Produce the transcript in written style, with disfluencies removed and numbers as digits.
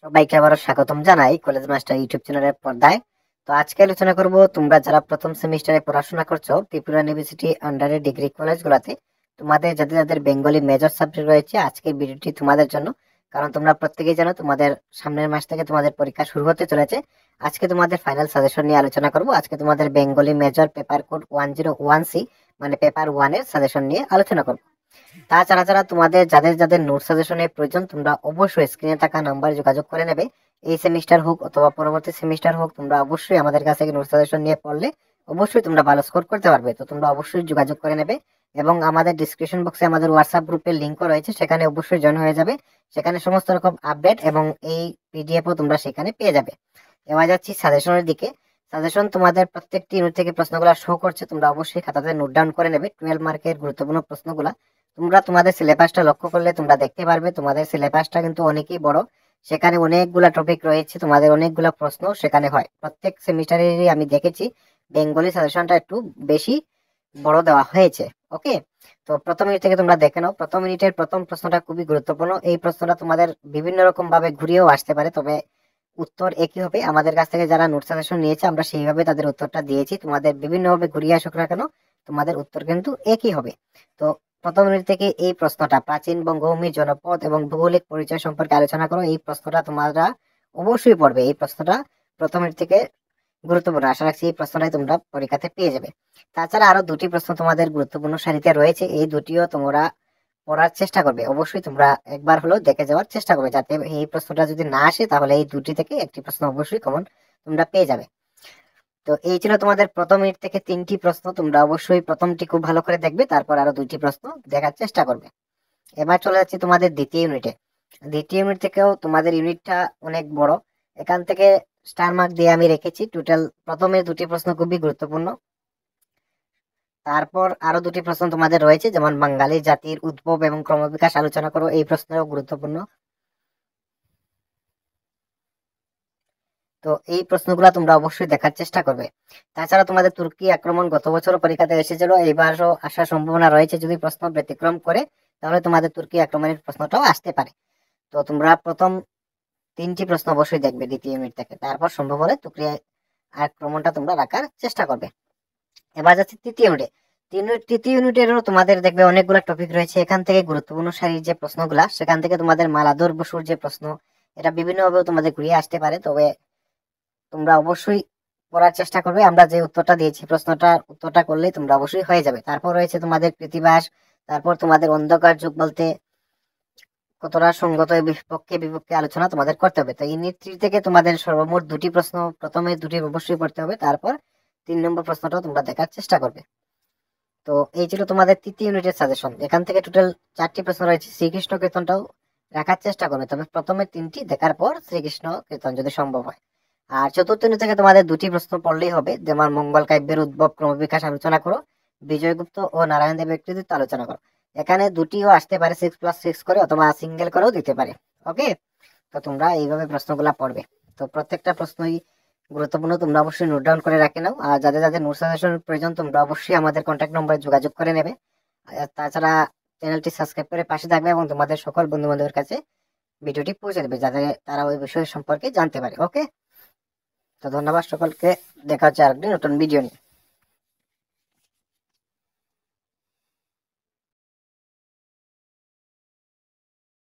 সবাইকে আবারও স্বাগতম জানাই কলেজ মাস্টার ইউটিউব চ্যানেলের পর্দায়। তো আজকে আলোচনা করব তোমরা যারা প্রথম সেমিস্টারে পড়াশোনা করছো ত্রিপুরা ইউনিভার্সিটি আন্ডারে ডিগ্রি কলেজগুলোতে, তোমাদের যাদের যাদের বেঙ্গলি মেজর সাবজেক্ট রয়েছে, আজকের ভিডিওটি তোমাদের জন্য। কারণ তোমরা প্রত্যেকেই জানো তোমাদের সামনের মাস থেকে তোমাদের পরীক্ষা শুরু হতে চলেছে। আজকে তোমাদের ফাইনাল সাজেশন নিয়ে আলোচনা করব। আজকে তোমাদের Bengali major paper code 101C মানে পেপার 1 এর সাজেশন নিয়ে আলোচনা করব। তাছাড়া যারা তোমাদের যাদের যাদের নোট সাজেশনের প্রয়োজন, তোমরা অবশ্যই স্ক্রিনে থাকা নাম্বারে যোগাযোগ করে নেবে। এই সেমিস্টার হোক অথবা পরবর্তী সেমিস্টার হোক, তোমরা অবশ্যই আমাদের কাছ থেকে নোট সাজেশন নিয়ে পড়লে অবশ্যই তোমরা ভালো স্কোর করতে পারবে। তো তোমরা অবশ্যই যোগাযোগ করে নেবে এবং আমাদের ডিসক্রিপশন বক্সে আমাদের হোয়াটসঅ্যাপ গ্রুপের লিঙ্কও রয়েছে, সেখানে অবশ্যই জয়েন হয়ে যাবে। সেখানে সমস্ত রকম আপডেট এবং এই পিডিএফও তোমরা সেখানে পেয়ে যাবে। এবার যাচ্ছি সাজেশনের দিকে। সাজেশন তোমাদের প্রত্যেকটি ইউনিট থেকে প্রশ্নগুলো শো করছে, তোমরা অবশ্যই খাতাতে নোট ডাউন করে নেবে 12 মার্কের গুরুত্বপূর্ণ প্রশ্নগুলা। তোমরা তোমাদের সিলেবাসটা লক্ষ্য করলে তোমরা দেখতে পারবে তোমাদের সিলেবাসটা কিন্তু অনেকই বড়। সেখানে অনেকগুলা টপিক রয়েছে, তোমাদের অনেকগুলা প্রশ্ন সেখানে হয়। প্রত্যেক সেমিস্টারেরই আমি দেখেছি বেঙ্গলি সাজেশনটা একটু বেশি বড় দেওয়া হয়েছে। ওকে, তো প্রথম ইউনিট থেকে তোমরা দেখে নাও। প্রথম ইউনিটের প্রথম প্রশ্নটা খুবই গুরুত্বপূর্ণ। এই প্রশ্নটা তোমাদের বিভিন্ন রকম ভাবে ঘুরিয়েও আসতে পারে, তবে উত্তর একই হবে। আমাদের কাছ থেকে যারা নোট সাজেশন নিয়েছে আমরা সেইভাবে তাদের উত্তরটা দিয়েছি। তোমাদের বিভিন্নভাবে ঘুরিয়ে আসুক না কেন, তোমাদের উত্তর কিন্তু একই হবে। তো প্রথম ইউনিট থেকে এই প্রশ্নটা, প্রাচীন বঙ্গভূমির জনপদ এবং ভৌগোলিক পরিচয় সম্পর্কে আলোচনা করো, এই প্রশ্নটা তোমরা অবশ্যই পড়বে। এই প্রশ্নটা প্রথম ইউনিট থেকে গুরুত্বপূর্ণ। আশা রাখছি এই প্রশ্নটাই তোমরা পরীক্ষাতে পেয়ে যাবে। তাছাড়া আরো দুটি প্রশ্ন তোমাদের গুরুত্বপূর্ণ সারিতে রয়েছে, এই দুটিও তোমরা পড়ার চেষ্টা করবে। অবশ্যই তোমরা একবার হলেও দেখে যাওয়ার চেষ্টা করবে, যাতে এই প্রশ্নটা যদি না আসে তাহলে এই দুটি থেকে একটি প্রশ্ন অবশ্যই কমন তোমরা পেয়ে যাবে। তো এই ছিল তোমাদের প্রথম ইউনিট থেকে 3টি প্রশ্ন। তোমরা অবশ্যই প্রথমটি খুব ভালো করে দেখবে, তারপর আরো 2টি প্রশ্ন দেখার চেষ্টা করবে। এবার চলে যাচ্ছি তোমাদের দ্বিতীয় ইউনিটে। দ্বিতীয় ইউনিট থেকেও তোমাদের ইউনিটটা অনেক বড়। এখান থেকে স্টার মার্ক দিয়ে আমি রেখেছি। টোটাল প্রথমের 2টি প্রশ্ন খুবই গুরুত্বপূর্ণ। তারপর আরো 2টি প্রশ্ন তোমাদের রয়েছে, যেমন বাঙালি জাতির উদ্ভব এবং ক্রমবিকাশ আলোচনা করো, এই প্রশ্নটাও গুরুত্বপূর্ণ। তো এই প্রশ্নগুলো তোমরা অবশ্যই দেখার চেষ্টা করবে। তাছাড়া তোমাদের তুর্কি আক্রমণ গত বছর পরীক্ষাতে এসেছিল, এইবারও আসার সম্ভাবনা রয়েছে। যদি প্রশ্ন ব্যতিক্রম করে তাহলে তোমাদের তুর্কি আক্রমণের প্রশ্নটাও আসতে পারে। তো তোমরা প্রথম 3টি প্রশ্ন অবশ্যই দেখবে দ্বিতীয় ইউনিট থেকে, তারপর সম্ভব হলে তুর্কি আক্রমণটা তোমরা রাখার চেষ্টা করবে। এবার যাচ্ছে তৃতীয় ইউনিটে। তৃতীয় ইউনিটেরও তোমাদের দেখবে অনেকগুলো টপিক রয়েছে। এখান থেকে গুরুত্বপূর্ণ সারির যে প্রশ্নগুলা, সেখান থেকে তোমাদের মালাধর বসুর যে প্রশ্ন, এটা বিভিন্নভাবেও তোমাদের ঘুরিয়ে আসতে পারে, তবে তোমরা অবশ্যই পড়ার চেষ্টা করবে। আমরা যে উত্তরটা দিয়েছি উত্তরটা করলেই তোমরা অবশ্যই হয়ে যাবে। তারপর রয়েছে তোমাদের কৃত্তিবাস, তারপর তোমাদের অন্ধকার যুগ বলতে কতটা সঙ্গত, পক্ষে বিপক্ষে আলোচনা তোমাদের করতে হবে। তো ইউনিট 3 থেকে তোমাদের সর্বমোট 2টি প্রশ্ন, প্রথমে 2টি অবশ্যই পড়তে হবে, তারপর 3 নম্বর প্রশ্নটাও তোমরা দেখার চেষ্টা করবে। তো এই ছিল তোমাদের তৃতীয় ইউনিটের সাজেশন। এখান থেকে টোটাল 4টি প্রশ্ন রয়েছে। শ্রীকৃষ্ণ কীর্তনটাও রাখার চেষ্টা করবে, তবে প্রথমে 3টি দেখার পর শ্রীকৃষ্ণ কীর্তন যদি সম্ভব হয়। আর চতুর্থ ইউনিট থেকে তোমাদের 2টি প্রশ্ন পড়লেই হবে, যেমন মঙ্গল কাব্যের উদ্ভব ক্রমবিকাশ আলোচনা করো, বিজয়গুপ্ত ও নারায়ণ দেবের ব্যক্তিত্ব আলোচনা করো। এখানে দুটিও আসতে পারে, 6+6 করে অথবা সিঙ্গেল করেও দিতে পারে। ওকে, তো তোমরা এইভাবে প্রশ্নগুলা পড়বে। তো প্রত্যেকটা প্রশ্নই গুরুত্বপূর্ণ, তোমরা অবশ্যই নোট ডাউন করে রাখে নাও। আর যাদের যাদের নোট সাজেশন প্রয়োজন, তোমরা অবশ্যই আমাদের কন্ট্যাক্ট নম্বরে যোগাযোগ করে নেবে। আর তাছাড়া চ্যানেলটি সাবস্ক্রাইব করে পাশে থাকবে এবং তোমাদের সকল বন্ধু বান্ধবের কাছে ভিডিওটি পৌঁছে দেবে, যাতে তারা ওই বিষয় সম্পর্কে জানতে পারে। ওকে, তো ধন্যবাদ সকলকে। দেখা হচ্ছে আরেকটি নতুন ভিডিও নিয়ে।